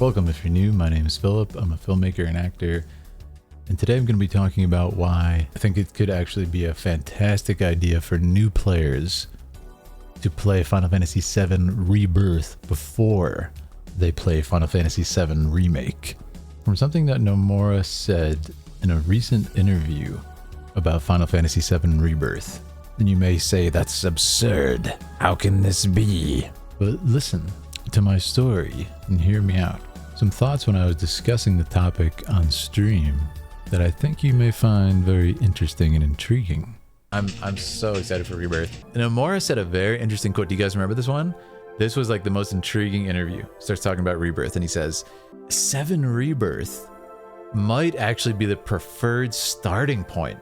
Welcome if you're new, my name is Philip, I'm a filmmaker and actor, and today I'm going to be talking about why I think it could actually be a fantastic idea for new players to play Final Fantasy VII Rebirth before they play Final Fantasy VII Remake. From something that Nomura said in a recent interview about Final Fantasy VII Rebirth. And you may say, that's absurd, how can this be? But listen to my story and hear me out. Some thoughts when I was discussing the topic on stream that I think you may find very interesting and intriguing. I'm so excited for Rebirth. And Nomura said a very interesting quote. Do you guys remember this one? This was like the most intriguing interview. Starts talking about Rebirth and he says, 7 Rebirth might actually be the preferred starting point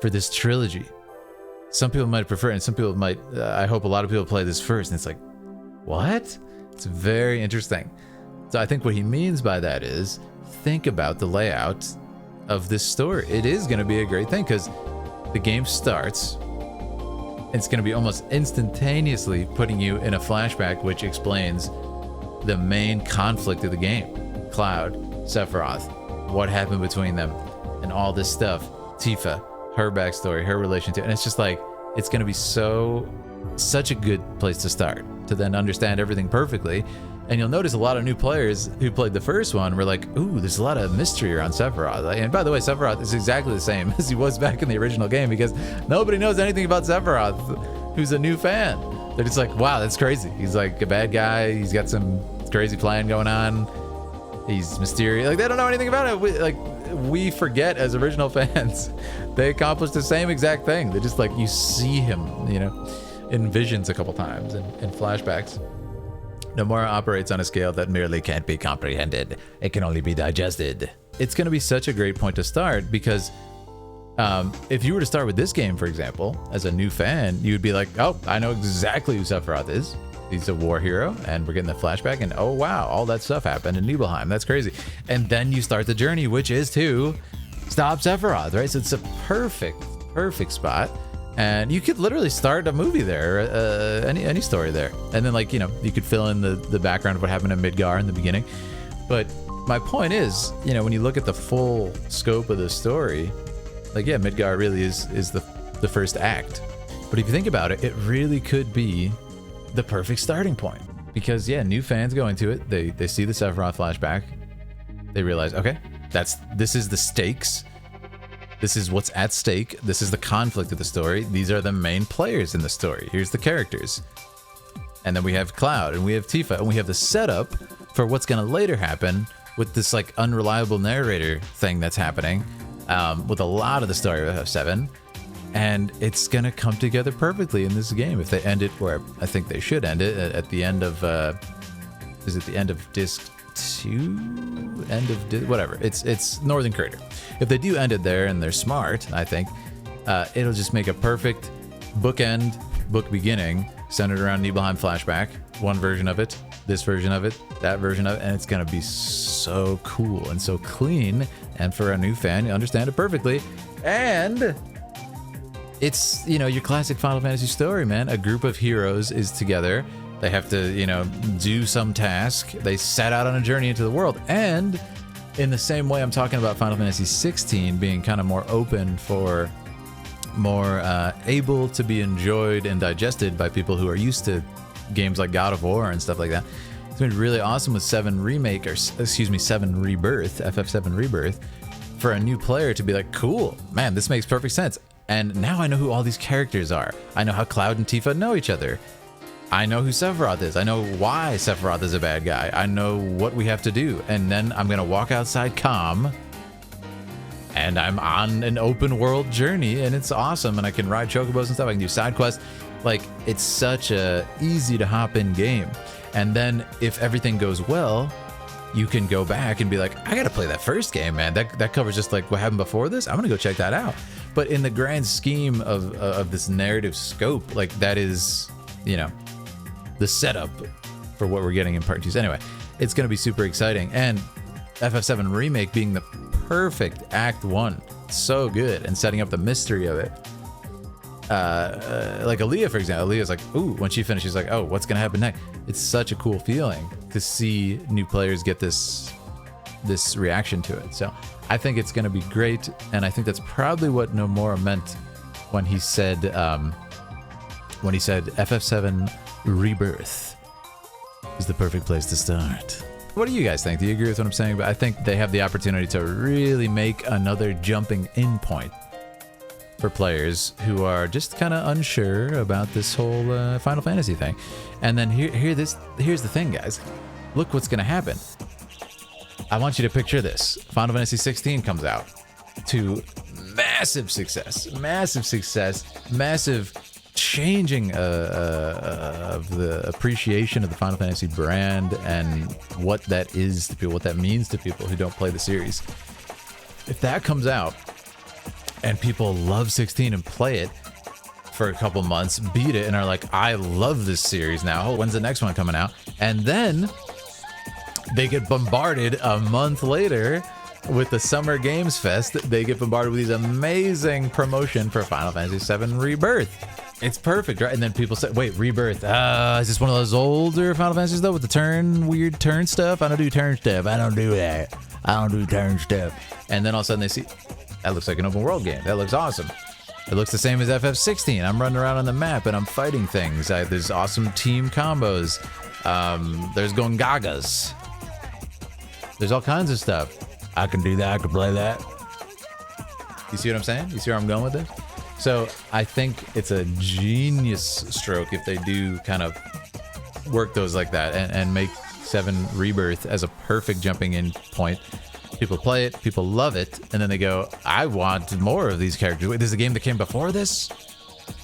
for this trilogy. Some people might prefer it and some people might, I hope a lot of people play this first. And it's like, what? It's very interesting. So I think what he means by that is, think about the layout of this story. It is going to be a great thing because the game starts. It's going to be almost instantaneously putting you in a flashback, which explains the main conflict of the game. Cloud, Sephiroth, what happened between them, and all this stuff. Tifa, her backstory, her relation to, and it's just like, it's going to be such a good place to start to then understand everything perfectly. And you'll notice a lot of new players who played the first one were like, ooh, there's a lot of mystery around Sephiroth. And by the way, Sephiroth is exactly the same as he was back in the original game because nobody knows anything about Sephiroth who's a new fan. They're just like, wow, that's crazy. He's like a bad guy. He's got some crazy plan going on. He's mysterious. Like, they don't know anything about it. We forget as original fans. They accomplished the same exact thing. They're just like, you see him, in visions a couple times and in flashbacks. Nomura operates on a scale that merely can't be comprehended. It can only be digested. It's going to be such a great point to start because if you were to start with this game, for example, as a new fan, you would be like, oh, I know exactly who Sephiroth is. He's a war hero, and we're getting the flashback, and oh, wow, all that stuff happened in Nibelheim. That's crazy. And then you start the journey, which is to stop Sephiroth, right? So it's a perfect spot. And you could literally start a movie there, any story there. And then, you could fill in the background of what happened in Midgar in the beginning. But my point is, when you look at the full scope of the story, Midgar really is the first act. But if you think about it, it really could be the perfect starting point. Because, new fans go into it. They see the Sephiroth flashback. They realize, okay, this is the stakes. This is what's at stake. This is the conflict of the story. These are the main players in the story. Here's the characters. And then we have Cloud and we have Tifa and we have the setup for what's going to later happen with this unreliable narrator thing that's happening with a lot of the story of FF7. And it's going to come together perfectly in this game if they end it where I think they should end it at the end of, is it the end of disc 2? Whatever. It's Northern Crater. If they do end it there and they're smart, I think it'll just make a perfect bookend, book beginning centered around Nibelheim flashback. One version of it, this version of it, that version of it, and it's gonna be so cool and so clean. And for a new fan, you understand it perfectly. And it's your classic Final Fantasy story, man. A group of heroes is together. They have to, do some task. They set out on a journey into the world. And in the same way I'm talking about Final Fantasy XVI being kind of more open for more able to be enjoyed and digested by people who are used to games like God of War and stuff like that. It's been really awesome with 7 Remake, or excuse me, 7 Rebirth, FF7 Rebirth, for a new player to be like, cool, man, this makes perfect sense. And now I know who all these characters are. I know how Cloud and Tifa know each other. I know who Sephiroth is. I know why Sephiroth is a bad guy. I know what we have to do. And then I'm going to walk outside Calm and I'm on an open world journey and it's awesome. And I can ride chocobos and stuff. I can do side quests. It's such a easy to hop in game. And then if everything goes well, you can go back and be like, I got to play that first game, man. That covers just what happened before this. I'm going to go check that out. But in the grand scheme of this narrative scope, that is, the setup for what we're getting in part 2. So anyway, it's going to be super exciting. And FF7 Remake being the perfect Act 1. So good. And setting up the mystery of it. like Aaliyah, for example. Aaliyah's like, ooh, when she finished, she's like, oh, what's gonna happen next? It's such a cool feeling to see new players get this reaction to it. So I think it's gonna be great, and I think that's probably what Nomura meant when he said FF7 Rebirth is the perfect place to start. What do you guys think? Do you agree with what I'm saying? But I think they have the opportunity to really make another jumping in point for players who are just kind of unsure about this whole Final Fantasy thing. And then here's the thing, guys. Look what's gonna happen. I want you to picture this. Final Fantasy XVI comes out to massive success, massive changing of the appreciation of the Final Fantasy brand and what that is to people, what that means to people who don't play the series. If that comes out and people love 16 and play it for a couple months, beat it, and are like, I love this series now. When's the next one coming out? And then they get bombarded a month later with the Summer Games Fest. They get bombarded with these amazing promotion for Final Fantasy VII Rebirth. It's perfect, right? And then people say, wait, Rebirth. Is this one of those older Final Fantasies, though, with the weird turn stuff? I don't do turn stuff. I don't do that. I don't do turn stuff. And then all of a sudden they see, that looks like an open world game. That looks awesome. It looks the same as FF16. I'm running around on the map and I'm fighting things. There's awesome team combos. There's Gongagas. There's all kinds of stuff. I can do that. I can play that. You see what I'm saying? You see where I'm going with this? So I think it's a genius stroke if they do kind of work those like that and make 7 Rebirth as a perfect jumping in point. People play it, people love it, and then they go, I want more of these characters. Wait, there's a game that came before this?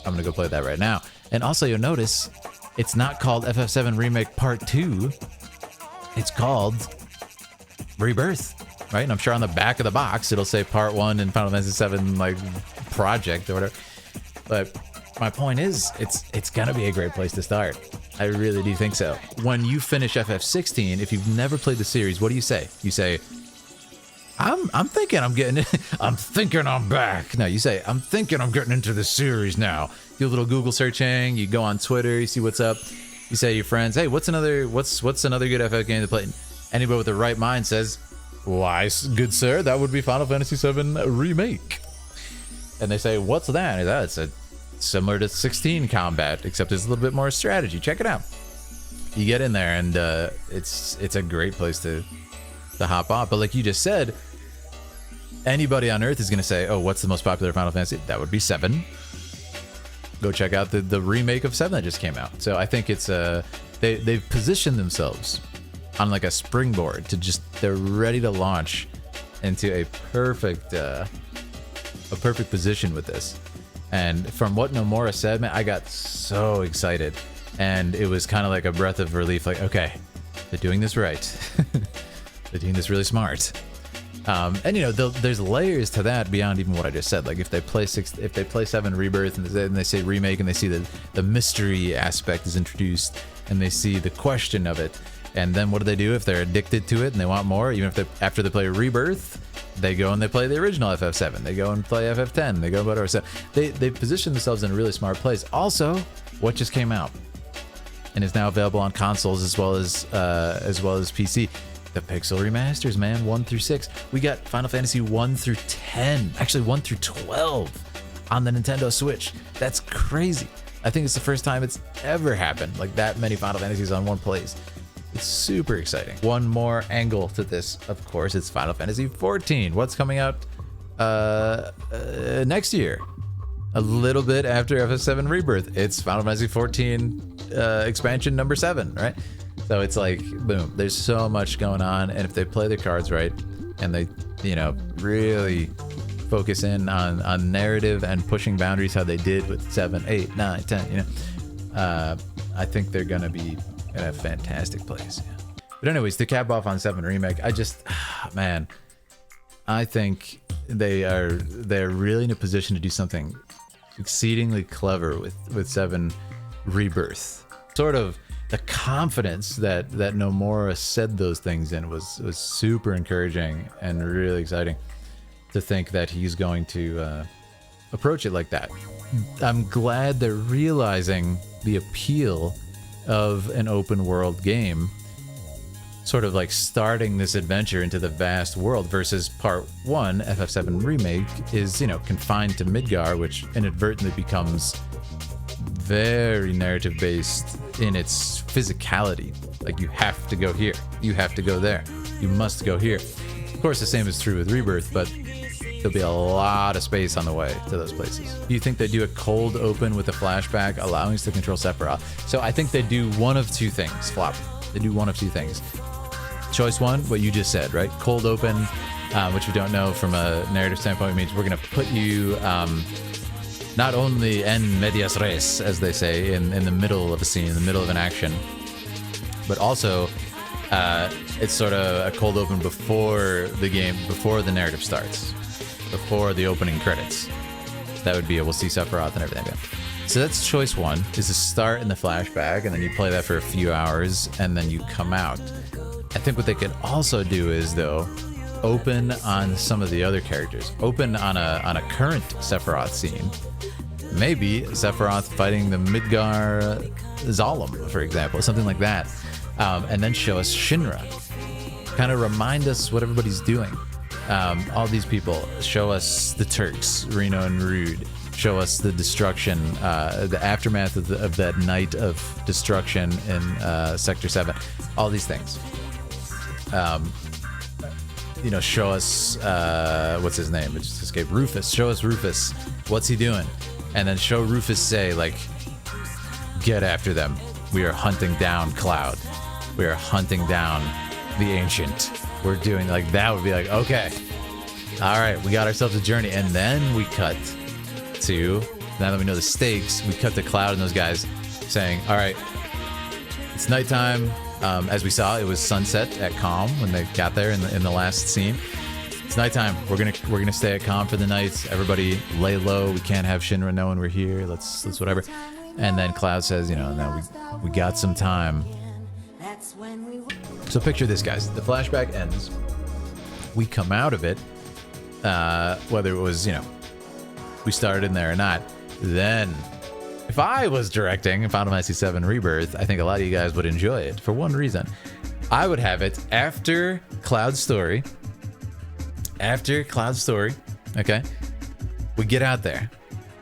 I'm gonna go play that right now. And also you'll notice it's not called FF7 Remake Part 2. It's called Rebirth, right? And I'm sure on the back of the box it'll say Part 1 in Final Fantasy VII like project or whatever. But my point is, it's gonna be a great place to start. I really do think so. When you finish FF16, if you've never played the series, what do you say? You say, I'm thinking I'm getting it. I'm thinking I'm back. No, you say, I'm thinking I'm getting into the series now. Do a little Google searching, you go on Twitter, you see what's up. You say to your friends, hey, what's another good FF game to play? Anybody with the right mind says, why, good sir, that would be Final Fantasy VII Remake. And they say, what's that? It's similar to 16 combat, except it's a little bit more strategy. Check it out. You get in there, and it's a great place to hop off. But like you just said, anybody on Earth is going to say, oh, what's the most popular Final Fantasy? That would be 7. Go check out the remake of 7 that just came out. So I think it's they've positioned themselves on like a springboard to they're ready to launch into a perfect position with this. And from what Nomura said, man, I got so excited, and it was kind of like a breath of relief. Like, okay, they're doing this right. They're doing this really smart. And you know, there's layers to that beyond even what I just said. Like if they play 7 Rebirth and they say remake, and they see the mystery aspect is introduced, and they see the question of it, and then what do they do if they're addicted to it and they want more? Even if after they play Rebirth, they go and they play the original FF7. They go and play FF10. They go whatever. So they position themselves in a really smart place. Also, what just came out and is now available on consoles as well as PC. The Pixel remasters, man, 1 through 6. We got Final Fantasy 1 through 10, actually 1 through 12 on the Nintendo Switch. That's crazy. I think it's the first time it's ever happened, like that many Final Fantasies on one place. It's super exciting. One more angle to this, of course, it's Final Fantasy XIV. What's coming out next year? A little bit after FF7 Rebirth. It's Final Fantasy XIV expansion number 7, right? So it's like, boom, there's so much going on. And if they play their cards right and they, you know, really focus in on narrative and pushing boundaries how they did with 7, 8, 9, 10, you know, I think they're going to be in a fantastic place. Yeah. But anyways, to cap off on 7 Remake, man, I think they're really in a position to do something exceedingly clever with 7 Rebirth. Sort of the confidence that Nomura said those things in was super encouraging and really exciting to think that he's going to approach it like that. I'm glad they're realizing the appeal of an open world game, sort of like starting this adventure into the vast world, versus part 1, FF7 Remake, is, you know, confined to Midgar, which inadvertently becomes very narrative based in its physicality. Like, you have to go here, you have to go there, you must go here. Of course, the same is true with Rebirth, but there'll be a lot of space on the way to those places. Do you think they do a cold open with a flashback allowing us to control Sephiroth? So I think they do one of two things, Flop. They do one of two things. Choice one, what you just said, right? Cold open, which we don't know from a narrative standpoint, means we're going to put you not only en medias res, as they say, in the middle of a scene, in the middle of an action, but also it's sort of a cold open before the game, before the narrative starts, before the opening credits. That would be we'll see Sephiroth and everything. So that's choice one, is to start in the flashback, and then you play that for a few hours, and then you come out. I think what they could also do is, though, open on some of the other characters. Open on a current Sephiroth scene. Maybe Sephiroth fighting the Midgar Zalem, for example, something like that. And then show us Shinra. Kind of remind us what everybody's doing. All these people. Show us the Turks, Reno and Rude. Show us the destruction, the aftermath of that night of destruction in Sector 7. All these things. You know, show us, what's his name? It just escaped. Rufus. Show us Rufus. What's he doing? And then show Rufus say, like, get after them. We are hunting down Cloud. We are hunting down the Ancient. We're doing, like, that would be like, okay. All right, we got ourselves a journey. And then we cut to, now that we know the stakes, we cut to Cloud and those guys saying, all right, it's nighttime. As we saw, it was sunset at Calm when they got there in the last scene. It's nighttime. We're gonna stay at Calm for the night. Everybody lay low. We can't have Shinra knowing we're here. Let's whatever. And then Cloud says, you know, no, we got some time. So picture this, guys. The flashback ends. We come out of it, whether it was, you know, we started in there or not. Then, if I was directing Final Fantasy VII Rebirth, I think a lot of you guys would enjoy it for one reason. I would have it after Cloud's story. After Cloud's story, okay? We get out there.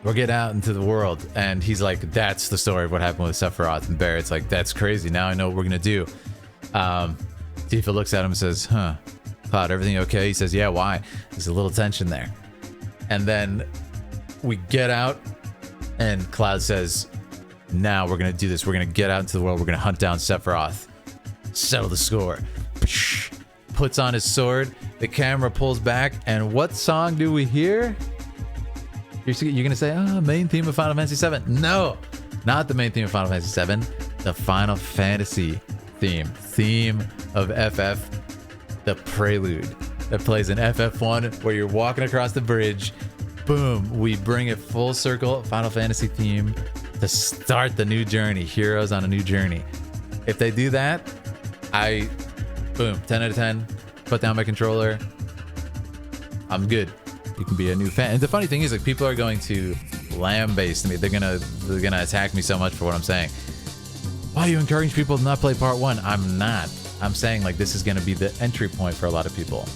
We'll get out into the world, and he's like, that's the story of what happened with Sephiroth. And Barrett's like, that's crazy. Now I know what we're going to do. Tifa looks at him and says, huh, Cloud, everything okay? He says, yeah, why? There's a little tension there. And then we get out, and Cloud says, now we're going to do this. We're going to get out into the world. We're going to hunt down Sephiroth. Settle the score. Puts on his sword. The camera pulls back. And what song do we hear? You're going to say, oh, main theme of Final Fantasy VII. No, not the main theme of Final Fantasy VII. The Final Fantasy theme. Theme of FF. The prelude that plays in FF1 where you're walking across the bridge. Boom, we bring it full circle, Final Fantasy theme to start the new journey, heroes on a new journey. If they do that, boom, 10 out of 10, put down my controller, I'm good. You can be a new fan. And the funny thing is, like, people are going to lambaste me. They're gonna attack me so much for what I'm saying. Why do you encourage people to not play part 1? I'm not. I'm saying, like, this is gonna be the entry point for a lot of people.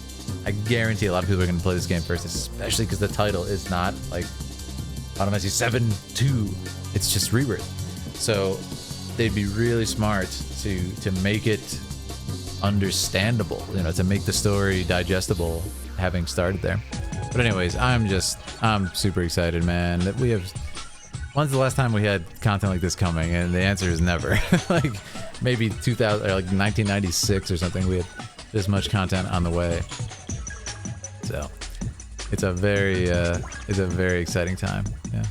I guarantee a lot of people are going to play this game first, especially because the title is not like Final Fantasy VII 2. It's just Rebirth. So they'd be really smart to make it understandable, you know, to make the story digestible, having started there. But anyways, I'm super excited, man. That we have. When's the last time we had content like this coming? And the answer is never. Like maybe 2000, or like 1996 or something. We had this much content on the way. So it's a very exciting time. Yeah.